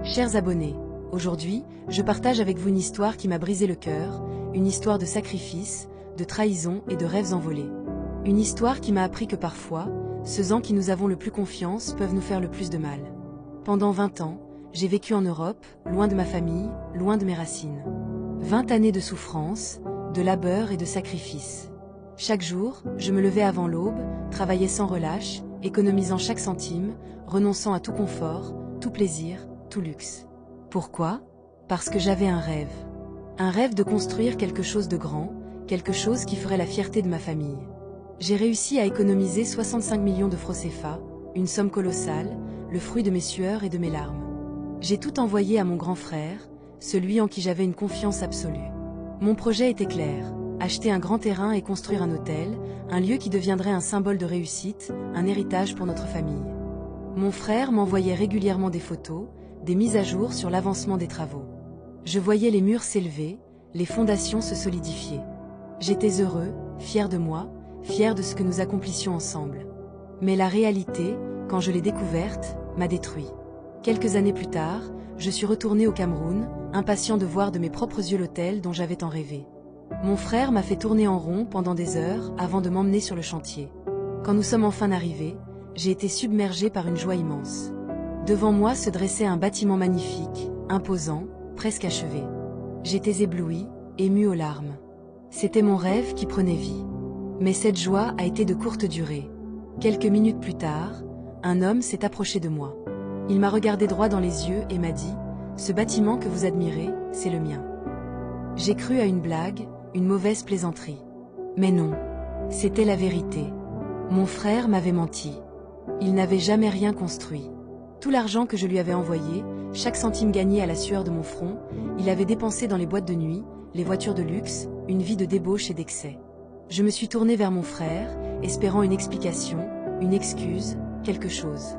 Chers abonnés, aujourd'hui, je partage avec vous une histoire qui m'a brisé le cœur, une histoire de sacrifice, de trahison et de rêves envolés. Une histoire qui m'a appris que parfois, ceux en qui nous avons le plus confiance peuvent nous faire le plus de mal. Pendant 20 ans, j'ai vécu en Europe, loin de ma famille, loin de mes racines. 20 années de souffrance, de labeur et de sacrifice. Chaque jour, je me levais avant l'aube, travaillais sans relâche, économisant chaque centime, renonçant à tout confort, tout plaisir, tout luxe. Pourquoi? Parce que j'avais un rêve. Un rêve de construire quelque chose de grand, quelque chose qui ferait la fierté de ma famille. J'ai réussi à économiser 65 millions de francs CFA, une somme colossale, le fruit de mes sueurs et de mes larmes. J'ai tout envoyé à mon grand frère, celui en qui j'avais une confiance absolue. Mon projet était clair, acheter un grand terrain et construire un hôtel, un lieu qui deviendrait un symbole de réussite, un héritage pour notre famille. Mon frère m'envoyait régulièrement des photos, des mises à jour sur l'avancement des travaux. Je voyais les murs s'élever, les fondations se solidifier. J'étais heureux, fier de moi, fier de ce que nous accomplissions ensemble. Mais la réalité, quand je l'ai découverte, m'a détruit. Quelques années plus tard, je suis retourné au Cameroun, impatient de voir de mes propres yeux l'hôtel dont j'avais tant rêvé. Mon frère m'a fait tourner en rond pendant des heures avant de m'emmener sur le chantier. Quand nous sommes enfin arrivés, j'ai été submergé par une joie immense. Devant moi se dressait un bâtiment magnifique, imposant, presque achevé. J'étais ébloui, ému aux larmes. C'était mon rêve qui prenait vie. Mais cette joie a été de courte durée. Quelques minutes plus tard, un homme s'est approché de moi. Il m'a regardé droit dans les yeux et m'a dit « Ce bâtiment que vous admirez, c'est le mien ». J'ai cru à une blague, une mauvaise plaisanterie. Mais non, c'était la vérité. Mon frère m'avait menti. Il n'avait jamais rien construit. Tout l'argent que je lui avais envoyé, chaque centime gagné à la sueur de mon front, il avait dépensé dans les boîtes de nuit, les voitures de luxe, une vie de débauche et d'excès. Je me suis tourné vers mon frère, espérant une explication, une excuse, quelque chose.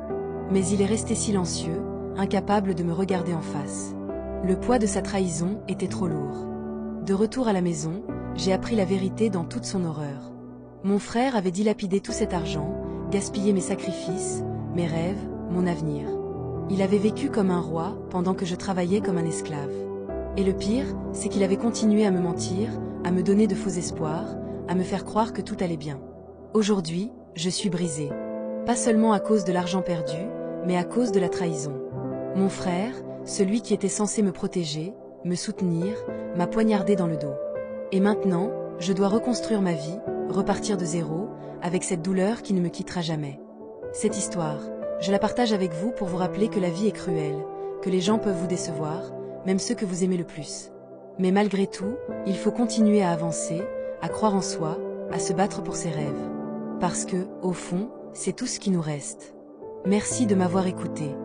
Mais il est resté silencieux, incapable de me regarder en face. Le poids de sa trahison était trop lourd. De retour à la maison, j'ai appris la vérité dans toute son horreur. Mon frère avait dilapidé tout cet argent, gaspillé mes sacrifices, mes rêves, mon avenir. Il avait vécu comme un roi pendant que je travaillais comme un esclave. Et le pire, c'est qu'il avait continué à me mentir, à me donner de faux espoirs, à me faire croire que tout allait bien. Aujourd'hui, je suis brisée. Pas seulement à cause de l'argent perdu, mais à cause de la trahison. Mon frère, celui qui était censé me protéger, me soutenir, m'a poignardé dans le dos. Et maintenant, je dois reconstruire ma vie, repartir de zéro, avec cette douleur qui ne me quittera jamais. Cette histoire, je la partage avec vous pour vous rappeler que la vie est cruelle, que les gens peuvent vous décevoir, même ceux que vous aimez le plus. Mais malgré tout, il faut continuer à avancer, à croire en soi, à se battre pour ses rêves. Parce que, au fond, c'est tout ce qui nous reste. Merci de m'avoir écouté.